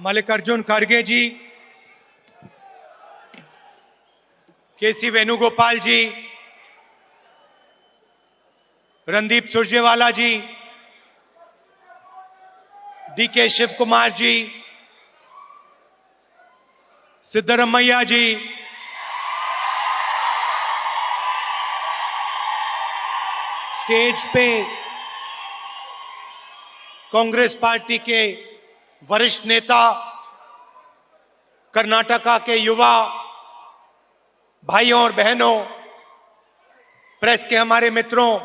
मल्लिकार्जुन खड़गे जी, केसी वेणुगोपाल जी, रणदीप सुरजेवाला जी, डीके शिव कुमार जी, सिद्धरमैया जी, स्टेज पे कांग्रेस पार्टी के वरिष्ठ नेता, कर्नाटका के युवा भाइयों और बहनों, प्रेस के हमारे मित्रों,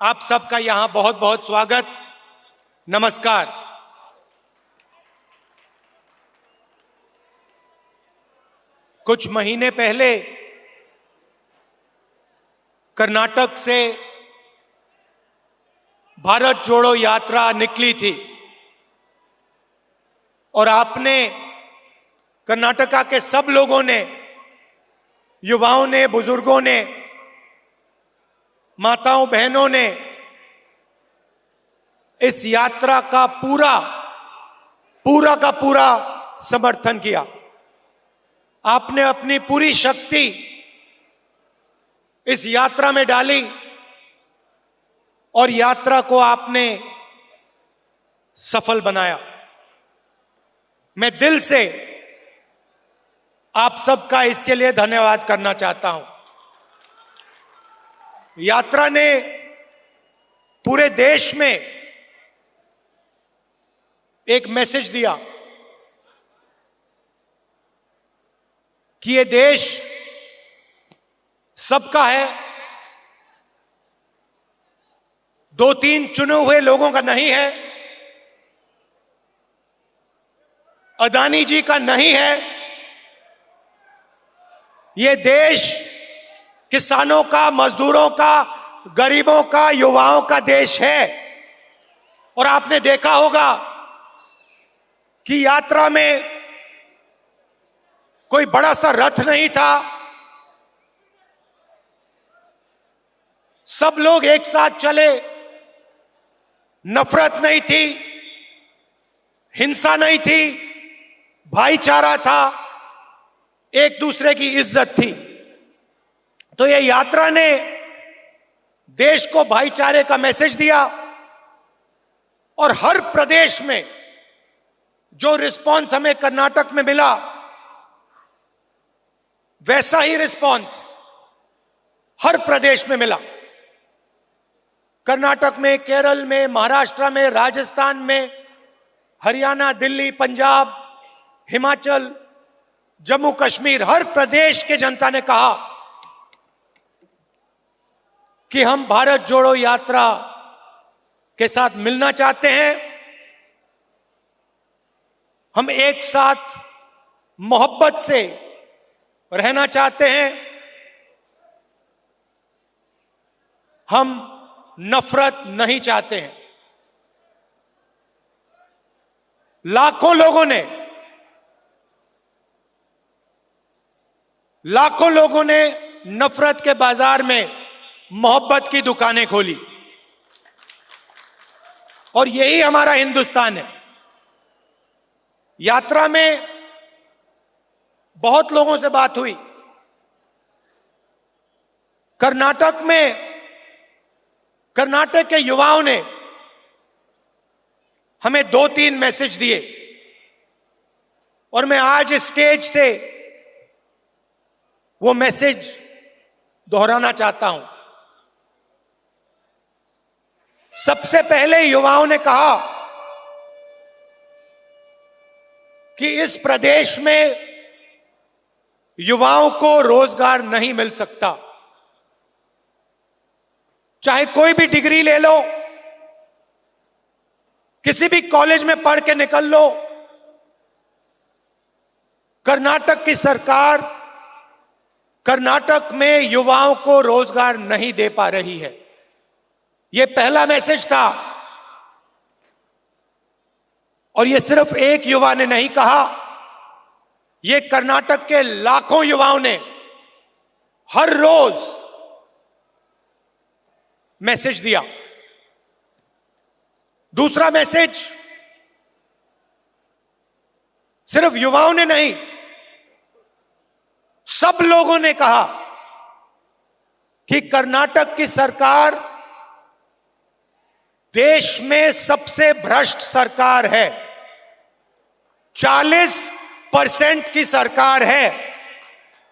आप सबका यहां बहुत बहुत स्वागत, नमस्कार। कुछ महीने पहले कर्नाटक से भारत जोड़ो यात्रा निकली थी और आपने, कर्नाटका के सब लोगों ने, युवाओं ने, बुजुर्गों ने, माताओं बहनों ने इस यात्रा का पूरा का पूरा समर्थन किया। आपने अपनी पूरी शक्ति इस यात्रा में डाली और यात्रा को आपने सफल बनाया। मैं दिल से आप सबका इसके लिए धन्यवाद करना चाहता हूं। यात्रा ने पूरे देश में एक मैसेज दिया कि ये देश सबका है, दो तीन चुने हुए लोगों का नहीं है, अदानी जी का नहीं है। ये देश किसानों का, मजदूरों का, गरीबों का, युवाओं का देश है। और आपने देखा होगा कि यात्रा में कोई बड़ा सा रथ नहीं था, सब लोग एक साथ चले, नफरत नहीं थी, हिंसा नहीं थी, भाईचारा था, एक दूसरे की इज्जत थी। तो यह यात्रा ने देश को भाईचारे का मैसेज दिया और हर प्रदेश में जो रिस्पांस हमें कर्नाटक में मिला, वैसा ही रिस्पांस हर प्रदेश में मिला। कर्नाटक में, केरल में, महाराष्ट्र में, राजस्थान में, हरियाणा, दिल्ली, पंजाब, हिमाचल, जम्मू कश्मीर, हर प्रदेश के जनता ने कहा कि हम भारत जोड़ो यात्रा के साथ मिलना चाहते हैं, हम एक साथ मोहब्बत से रहना चाहते हैं, हम नफरत नहीं चाहते हैं। लाखों लोगों ने नफरत के बाजार में मोहब्बत की दुकानें खोली और यही हमारा हिंदुस्तान है। यात्रा में बहुत लोगों से बात हुई। कर्नाटक के युवाओं ने हमें दो तीन मैसेज दिए और मैं आज इस स्टेज से वो मैसेज दोहराना चाहता हूं। सबसे पहले युवाओं ने कहा कि इस प्रदेश में युवाओं को रोजगार नहीं मिल सकता। चाहे कोई भी डिग्री ले लो, किसी भी कॉलेज में पढ़ के निकल लो, कर्नाटक की सरकार कर्नाटक में युवाओं को रोजगार नहीं दे पा रही है। यह पहला मैसेज था और यह सिर्फ एक युवा ने नहीं कहा, यह कर्नाटक के लाखों युवाओं ने हर रोज मैसेज दिया। दूसरा मैसेज सिर्फ युवाओं ने नहीं, सब लोगों ने कहा कि कर्नाटक की सरकार देश में सबसे भ्रष्ट सरकार है, 40% की सरकार है,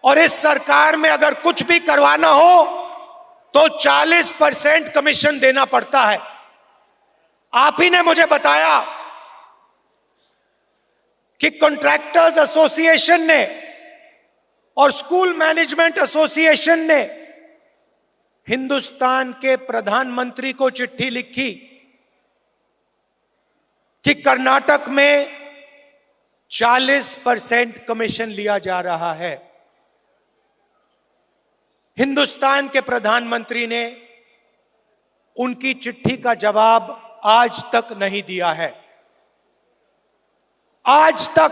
और इस सरकार में अगर कुछ भी करवाना हो तो 40% कमीशन देना पड़ता है। आप ही ने मुझे बताया कि कॉन्ट्रैक्टर्स एसोसिएशन ने और स्कूल मैनेजमेंट एसोसिएशन ने हिंदुस्तान के प्रधानमंत्री को चिट्ठी लिखी कि कर्नाटक में 40% कमीशन लिया जा रहा है। हिंदुस्तान के प्रधानमंत्री ने उनकी चिट्ठी का जवाब आज तक नहीं दिया है। आज तक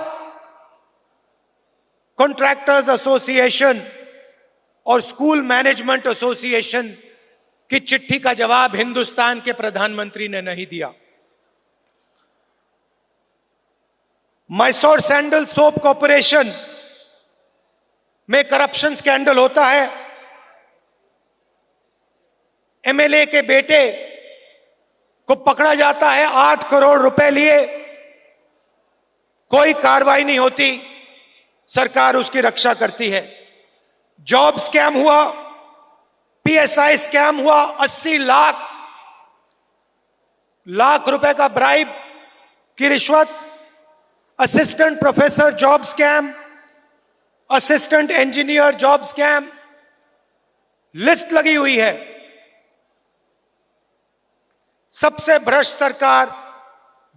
कॉन्ट्रैक्टर्स एसोसिएशन और स्कूल मैनेजमेंट एसोसिएशन की चिट्ठी का जवाब हिंदुस्तान के प्रधानमंत्री ने नहीं दिया। मैसूर सैंडल सोप कॉर्पोरेशन में करप्शन स्कैंडल होता है, एमएलए के बेटे को पकड़ा जाता है, 8 करोड़ रुपए लिए, कोई कार्रवाई नहीं होती, सरकार उसकी रक्षा करती है। जॉब स्कैम हुआ, पीएसआई स्कैम हुआ, 80 लाख रुपए का ब्राइब की रिश्वत, assistant professor job scam, assistant engineer job scam, list लगी हुई है। सबसे भ्रष्ट सरकार,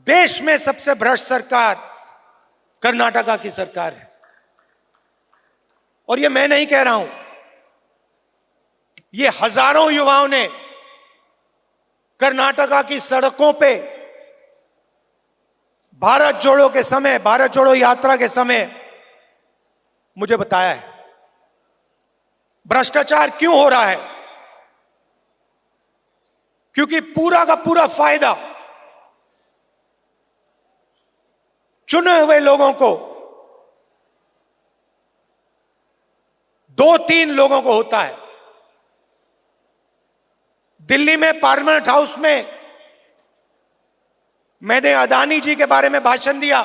देश में सबसे भ्रष्ट सरकार कर्नाटका की सरकार है। और ये मैं नहीं कह रहा हूं, ये हजारों युवाओं ने कर्नाटका की सड़कों पे भारत जोड़ो के समय, भारत जोड़ो यात्रा के समय मुझे बताया है भ्रष्टाचार क्यों हो रहा है। क्योंकि पूरा का पूरा फायदा चुने हुए लोगों को, 2-3 लोगों को होता है। दिल्ली में पार्लियामेंट हाउस में मैंने अदानी जी के बारे में भाषण दिया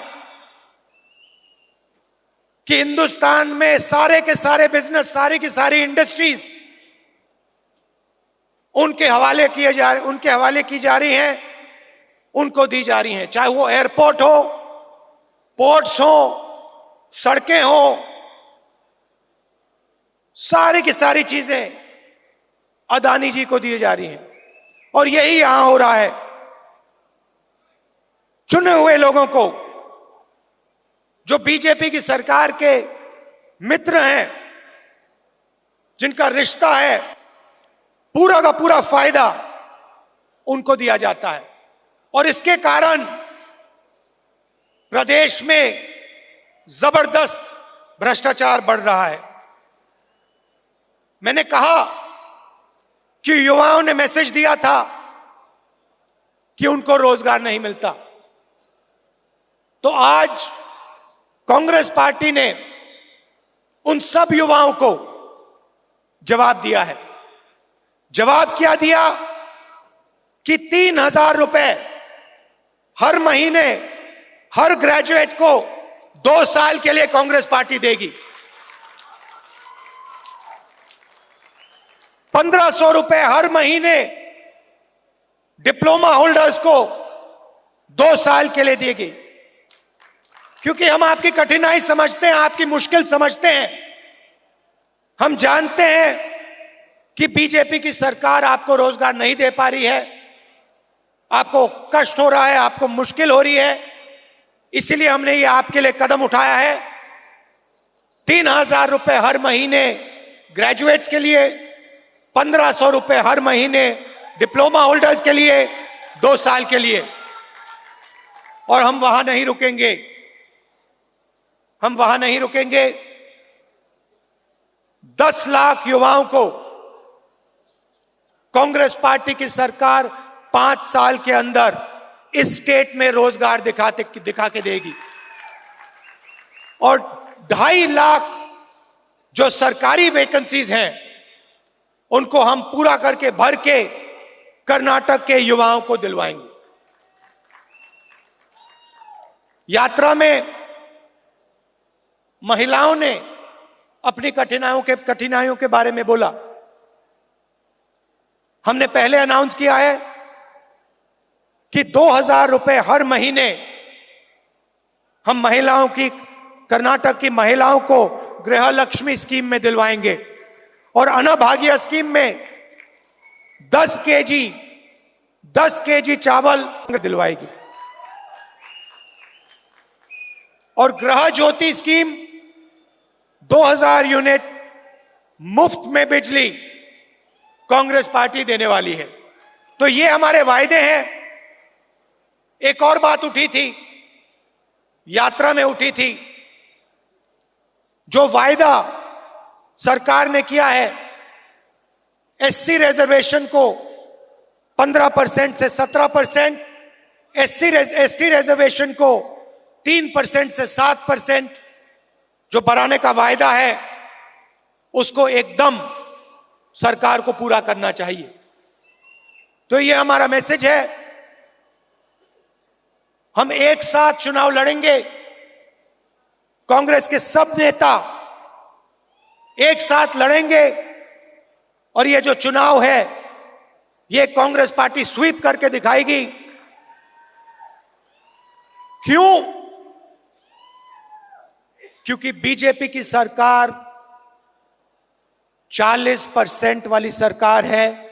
कि हिंदुस्तान में सारे के सारे बिजनेस, सारी की सारी इंडस्ट्रीज उनके हवाले की जा रही हैं, उनको दी जा रही हैं, चाहे वो एयरपोर्ट हो, पोर्ट्स हो, सड़कें हो, सारी की सारी चीजें अदानी जी को दी जा रही हैं। और यही यहां हो रहा है। चुने हुए लोगों को, जो बीजेपी की सरकार के मित्र हैं, जिनका रिश्ता है, पूरा का पूरा फायदा उनको दिया जाता है। और इसके कारण प्रदेश में जबरदस्त भ्रष्टाचार बढ़ रहा है। मैंने कहा कि युवाओं ने मैसेज दिया था कि उनको रोजगार नहीं मिलता, तो आज कांग्रेस पार्टी ने उन सब युवाओं को जवाब दिया है। जवाब क्या दिया कि 3,000 रुपए हर महीने हर ग्रेजुएट को 2 साल के लिए कांग्रेस पार्टी देगी। 1,500 रुपए हर महीने डिप्लोमा होल्डर्स को 2 साल के लिए देगी। क्योंकि हम आपकी कठिनाई समझते हैं, आपकी मुश्किल समझते हैं। हम जानते हैं कि बीजेपी की सरकार आपको रोजगार नहीं दे पा रही है, आपको कष्ट हो रहा है, आपको मुश्किल हो रही है, इसलिए हमने ये आपके लिए कदम उठाया है। 3,000 रुपए हर महीने ग्रेजुएट्स के लिए, 1,500 रुपए हर महीने डिप्लोमा होल्डर्स के लिए, 2 साल के लिए। और हम वहां नहीं रुकेंगे, हम वहां नहीं रुकेंगे। 10 लाख युवाओं को कांग्रेस पार्टी की सरकार 5 साल के अंदर इस स्टेट में रोजगार दिखा के देगी। और 2.5 लाख जो सरकारी वैकेंसीज हैं उनको हम पूरा करके भर के कर्नाटक के युवाओं को दिलवाएंगे। यात्रा में महिलाओं ने अपनी कठिनाइयों के बारे में बोला। हमने पहले अनाउंस किया है कि 2,000 रुपए हर महीने हम महिलाओं की, कर्नाटक की महिलाओं को गृह लक्ष्मी स्कीम में दिलवाएंगे और अन्नभाग्य स्कीम में 10 केजी चावल दिलवाएगी और गृह ज्योति स्कीम 2,000 यूनिट मुफ्त में बिजली कांग्रेस पार्टी देने वाली है। तो ये हमारे वायदे हैं। एक और बात उठी थी, यात्रा में उठी थी, जो वायदा सरकार ने किया है एससी रिजर्वेशन को 15% से 17%, एसटी रिजर्वेशन को 3% से 7% जो बढ़ाने का वायदा है उसको एकदम सरकार को पूरा करना चाहिए। तो ये हमारा मैसेज है। हम एक साथ चुनाव लड़ेंगे। कांग्रेस के सब नेता एक साथ लड़ेंगे और ये जो चुनाव है ये कांग्रेस पार्टी स्वीप करके दिखाएगी। क्यों? क्योंकि बीजेपी की सरकार 40% वाली सरकार है,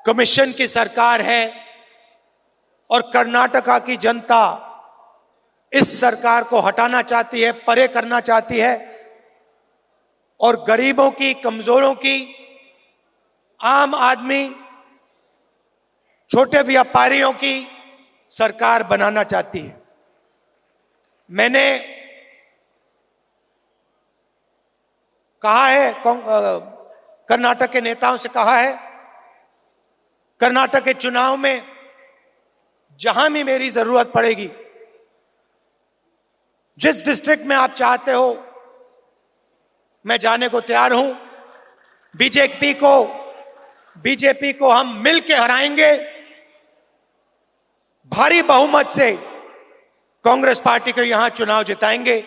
कमीशन की सरकार है और कर्नाटका की जनता इस सरकार को हटाना चाहती है, परे करना चाहती है और गरीबों की, कमजोरों की, आम आदमी, छोटे व्यापारियों की सरकार बनाना चाहती है। मैंने कहा है, कर्नाटक के नेताओं से कहा है, कर्नाटक के चुनाव में जहां भी मेरी जरूरत पड़ेगी, जिस डिस्ट्रिक्ट में आप चाहते हो मैं जाने को तैयार हूं। बीजेपी को हम मिलकर हराएंगे। भारी बहुमत से कांग्रेस पार्टी को यहां चुनाव जिताएंगे।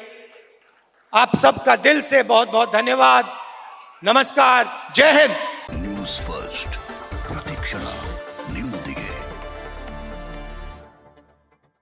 आप सबका दिल से बहुत बहुत धन्यवाद। नमस्कार। जय हिंद। News first.